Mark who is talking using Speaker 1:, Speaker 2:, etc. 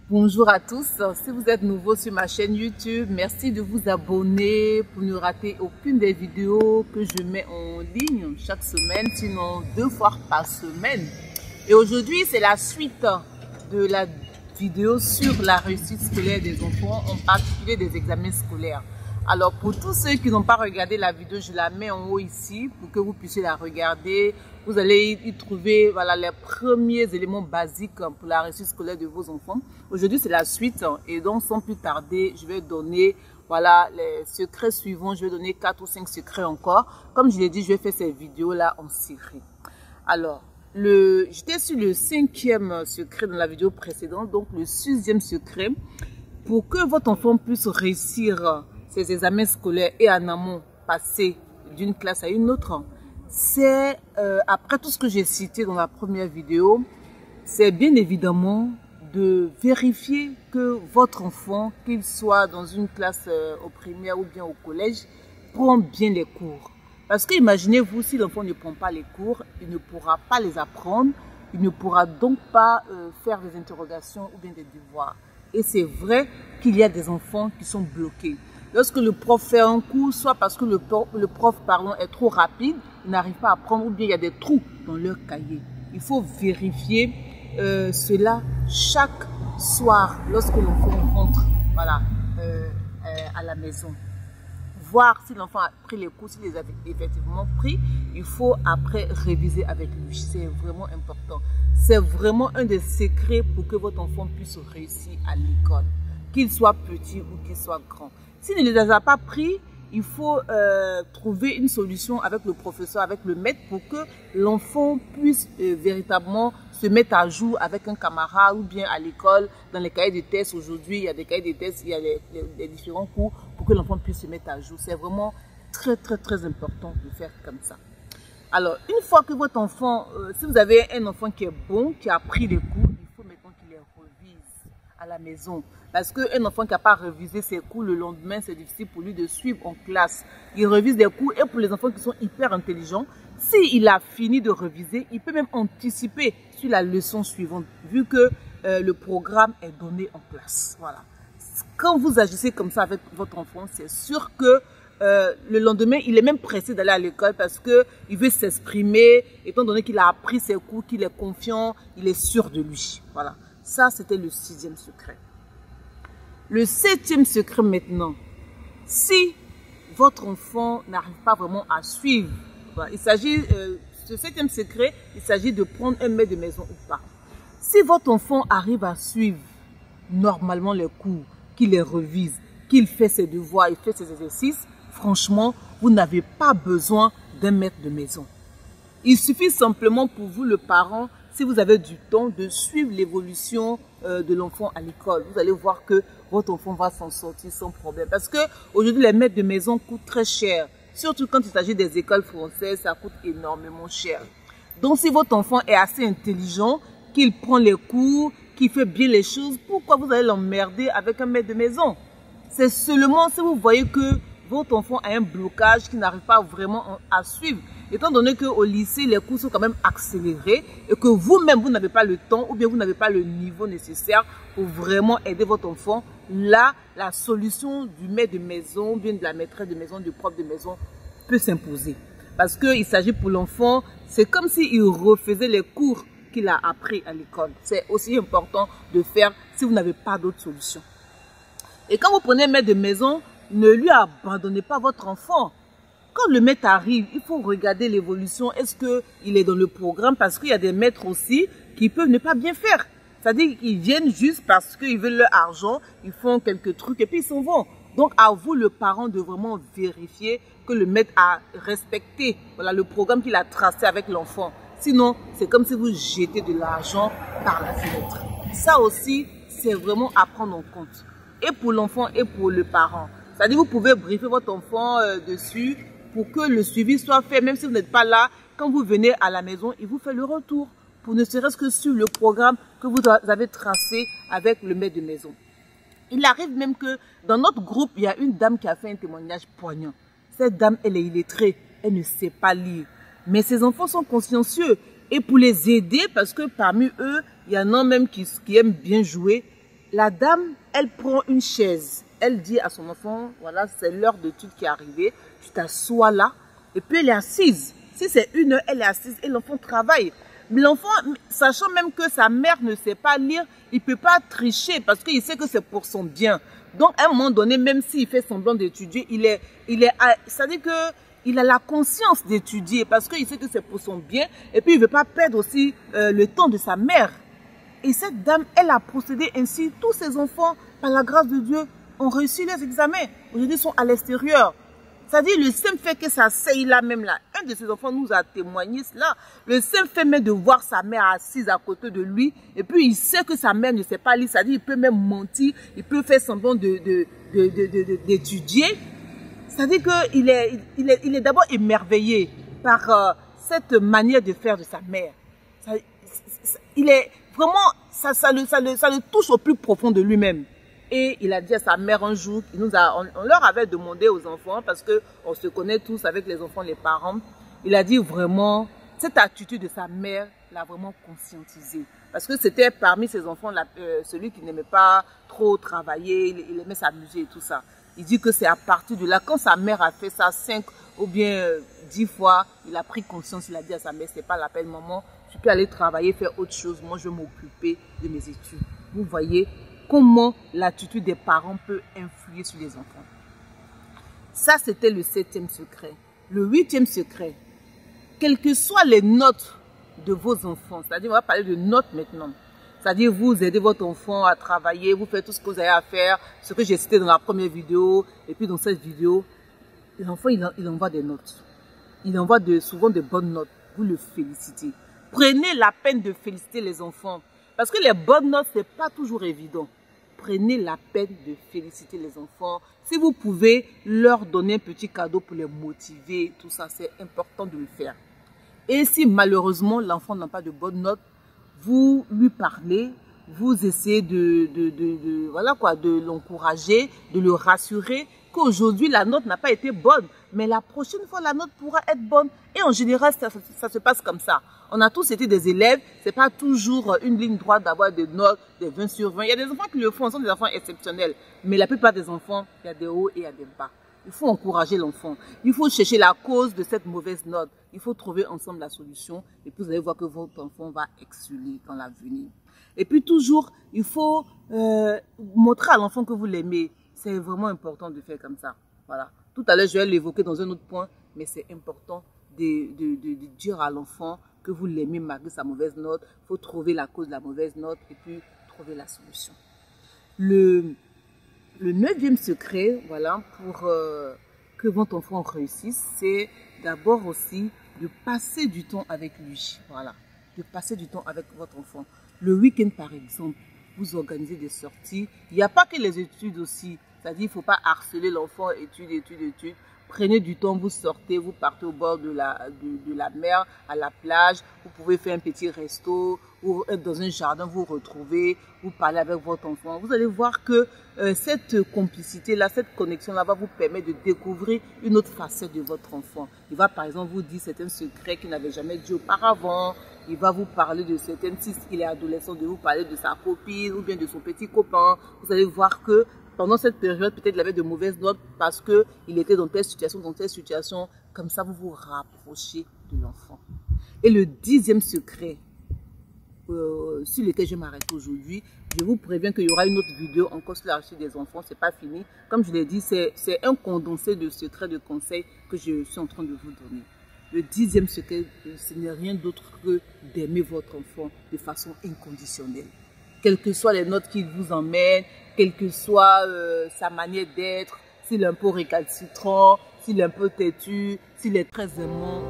Speaker 1: Bonjour à tous, si vous êtes nouveau sur ma chaîne YouTube, merci de vous abonner pour ne rater aucune des vidéos que je mets en ligne chaque semaine, sinon 2 fois par semaine. Et aujourd'hui, c'est la suite de la vidéo sur la réussite scolaire des enfants, en particulier des examens scolaires. Alors pour tous ceux qui n'ont pas regardé la vidéo, je la mets en haut ici pour que vous puissiez la regarder. Vous allez y trouver voilà, les premiers éléments basiques pour la réussite scolaire de vos enfants. Aujourd'hui, c'est la suite et donc sans plus tarder, je vais donner voilà, les secrets suivants. Je vais donner 4 ou 5 secrets encore. Comme je l'ai dit, je vais faire ces vidéos-là en série. Alors, j'étais sur le 5e secret dans la vidéo précédente, donc le 6e secret. Pour que votre enfant puisse réussir ses examens scolaires et en amont passer d'une classe à une autre, c'est après tout ce que j'ai cité dans la première vidéo, c'est bien évidemment de vérifier que votre enfant, qu'il soit dans une classe au primaire ou bien au collège, prend bien les cours. Parce que imaginez-vous, si l'enfant ne prend pas les cours, il ne pourra pas les apprendre, il ne pourra donc pas faire des interrogations ou bien des devoirs. Et c'est vrai qu'il y a des enfants qui sont bloqués. Lorsque le prof fait un cours, soit parce que le prof est trop rapide, il n'arrive pas à apprendre, ou bien il y a des trous dans leur cahier. Il faut vérifier cela chaque soir lorsque l'enfant rentre voilà, à la maison. Voir si l'enfant a pris les cours, s'il les a effectivement pris, il faut après réviser avec lui. C'est vraiment important. C'est vraiment un des secrets pour que votre enfant puisse réussir à l'école, qu'il soit petit ou qu'il soit grand. S'il ne les a pas pris, il faut trouver une solution avec le professeur, avec le maître, pour que l'enfant puisse véritablement se mettre à jour avec un camarade ou bien à l'école, dans les cahiers de tests. Aujourd'hui, il y a des cahiers de tests, il y a les différents cours pour que l'enfant puisse se mettre à jour. C'est vraiment très, très, très important de faire comme ça. Alors, une fois que votre enfant, si vous avez un enfant qui est bon, qui a pris les cours, il faut maintenant qu'il les revise à la maison. Parce qu'un enfant qui n'a pas révisé ses cours, le lendemain, c'est difficile pour lui de suivre en classe. Il révise des cours et pour les enfants qui sont hyper intelligents, s'il a fini de réviser, il peut même anticiper sur la leçon suivante, vu que le programme est donné en classe. Voilà. Quand vous agissez comme ça avec votre enfant, c'est sûr que le lendemain, il est même pressé d'aller à l'école parce qu'il veut s'exprimer, étant donné qu'il a appris ses cours, qu'il est confiant, il est sûr de lui. Voilà. Ça, c'était le 6e secret. Le 7e secret maintenant, si votre enfant n'arrive pas vraiment à suivre, voilà, il s'agit, ce 7e secret, il s'agit de prendre un maître de maison ou pas. Si votre enfant arrive à suivre normalement les cours, qu'il les revise, qu'il fait ses devoirs, il fait ses exercices, franchement, vous n'avez pas besoin d'un maître de maison. Il suffit simplement pour vous, le parent, si vous avez du temps, de suivre l'évolution de l'enfant à l'école. Vous allez voir que votre enfant va s'en sortir sans problème. Parce qu'aujourd'hui, les maîtres de maison coûtent très cher. Surtout quand il s'agit des écoles françaises, ça coûte énormément cher. Donc, si votre enfant est assez intelligent, qu'il prend les cours, qu'il fait bien les choses, pourquoi vous allez l'emmerder avec un maître de maison? C'est seulement si vous voyez que votre enfant a un blocage qui n'arrive pas vraiment à suivre. Étant donné qu'au lycée, les cours sont quand même accélérés et que vous-même, vous n'avez pas le temps ou bien vous n'avez pas le niveau nécessaire pour vraiment aider votre enfant, là, la solution du maître de maison, ou bien de la maîtresse de maison, du prof de maison peut s'imposer. Parce qu'il s'agit pour l'enfant, c'est comme s'il refaisait les cours qu'il a appris à l'école. C'est aussi important de faire si vous n'avez pas d'autre solution. Et quand vous prenez un maître de maison, ne lui abandonnez pas votre enfant. Quand le maître arrive, il faut regarder l'évolution. Est-ce qu'il est dans le programme? Parce qu'il y a des maîtres aussi qui peuvent ne pas bien faire. C'est-à-dire qu'ils viennent juste parce qu'ils veulent leur argent, ils font quelques trucs et puis ils s'en vont. Donc à vous, le parent, de vraiment vérifier que le maître a respecté voilà, le programme qu'il a tracé avec l'enfant. Sinon, c'est comme si vous jetez de l'argent par la fenêtre. Ça aussi, c'est vraiment à prendre en compte. Et pour l'enfant et pour le parent. C'est-à-dire vous pouvez briefer votre enfant dessus pour que le suivi soit fait. Même si vous n'êtes pas là, quand vous venez à la maison, il vous fait le retour. Pour ne serait-ce que sur le programme que vous avez tracé avec le maître de maison. Il arrive même que dans notre groupe, il y a une dame qui a fait un témoignage poignant. Cette dame, elle est illettrée, elle ne sait pas lire. Mais ses enfants sont consciencieux. Et pour les aider, parce que parmi eux, il y en a même qui aiment bien jouer, la dame, elle prend une chaise. Elle dit à son enfant, voilà, c'est l'heure d'étude qui est arrivée. Tu t'assois là. Et puis elle est assise. Si c'est 1 heure, elle est assise et l'enfant travaille. Mais l'enfant, sachant même que sa mère ne sait pas lire, il ne peut pas tricher parce qu'il sait que c'est pour son bien. Donc, à un moment donné, même s'il fait semblant d'étudier, c'est-à-dire qu'il a la conscience d'étudier parce qu'il sait que c'est pour son bien. Et puis, il ne veut pas perdre aussi le temps de sa mère. Et cette dame, elle a procédé ainsi. Tous ses enfants, par la grâce de Dieu, ont réussi les examens. Aujourd'hui, ils sont à l'extérieur. C'est-à-dire le simple fait que ça s'aille là même là. Un de ses enfants nous a témoigné cela. Le simple fait même de voir sa mère assise à côté de lui. Et puis il sait que sa mère ne sait pas lire. C'est-à-dire il peut même mentir. Il peut faire semblant d'étudier. C'est-à-dire qu'il est d'abord émerveillé par cette manière de faire de sa mère. Il est vraiment, ça le touche au plus profond de lui-même. Et il a dit à sa mère un jour, on leur avait demandé aux enfants, parce qu'on se connaît tous avec les enfants, les parents, il a dit vraiment, cette attitude de sa mère l'a vraiment conscientisé. Parce que c'était parmi ses enfants celui qui n'aimait pas trop travailler, il aimait s'amuser et tout ça. Il dit que c'est à partir de là, quand sa mère a fait ça 5 ou bien 10 fois, il a pris conscience, il a dit à sa mère, c'est pas la peine, maman, tu peux aller travailler, faire autre chose, moi je vais m'occuper de mes études. Vous voyez comment l'attitude des parents peut influer sur les enfants. Ça, c'était le 7e secret. Le 8e secret, quelles que soient les notes de vos enfants, c'est-à-dire, on va parler de notes maintenant. C'est-à-dire, vous aidez votre enfant à travailler, vous faites tout ce que vous avez à faire, ce que j'ai cité dans la première vidéo, et puis dans cette vidéo, l'enfant, il envoie des notes. Il envoie souvent de bonnes notes. Vous le félicitez. Prenez la peine de féliciter les enfants. Parce que les bonnes notes, ce n'est pas toujours évident. Prenez la peine de féliciter les enfants. Si vous pouvez leur donner un petit cadeau pour les motiver, tout ça, c'est important de le faire. Et si malheureusement l'enfant n'a pas de bonnes notes, vous lui parlez, vous essayez de l'encourager, de le rassurer qu'aujourd'hui la note n'a pas été bonne. Mais la prochaine fois, la note pourra être bonne. Et en général, ça se passe comme ça. On a tous été des élèves. Ce n'est pas toujours une ligne droite d'avoir des notes, des 20 sur 20. Il y a des enfants qui le font, ce sont des enfants exceptionnels. Mais la plupart des enfants, il y a des hauts et il y a des bas. Il faut encourager l'enfant. Il faut chercher la cause de cette mauvaise note. Il faut trouver ensemble la solution. Et puis vous allez voir que votre enfant va exceller dans l'avenir. Et puis toujours, il faut montrer à l'enfant que vous l'aimez. C'est vraiment important de faire comme ça. Voilà. Tout à l'heure, je vais l'évoquer dans un autre point, mais c'est important de dire à l'enfant que vous l'aimez malgré sa mauvaise note. Il faut trouver la cause de la mauvaise note et puis trouver la solution. Le 9e secret, voilà, pour que votre enfant réussisse, c'est d'abord aussi de passer du temps avec lui. Voilà, de passer du temps avec votre enfant. Le week-end, par exemple, vous organisez des sorties. Il n'y a pas que les études aussi. C'est-à-dire, il ne faut pas harceler l'enfant, études, études, études. Prenez du temps, vous sortez, vous partez au bord de la mer, à la plage. Vous pouvez faire un petit resto ou être dans un jardin, vous retrouvez, vous parlez avec votre enfant. Vous allez voir que cette complicité-là, cette connexion-là va vous permettre de découvrir une autre facette de votre enfant. Il va par exemple vous dire certains secrets qu'il n'avait jamais dit auparavant. Il va vous parler de certaines, si il est adolescent, de vous parler de sa copine ou bien de son petit copain. Vous allez voir que pendant cette période, peut-être il avait de mauvaises notes parce qu'il était dans telle situation, dans telle situation. Comme ça, vous vous rapprochez de l'enfant. Et le 10e secret sur lequel je m'arrête aujourd'hui, je vous préviens qu'il y aura une autre vidéo encore sur la réussite des enfants. C'est pas fini. Comme je l'ai dit, c'est un condensé de secrets, de conseils que je suis en train de vous donner. Le 10e secret, ce n'est rien d'autre que d'aimer votre enfant de façon inconditionnelle. Quelles que soient les notes qu'il vous emmène, quelle que soit sa manière d'être, s'il est un peu récalcitrant, s'il est un peu têtu, s'il est très aimant.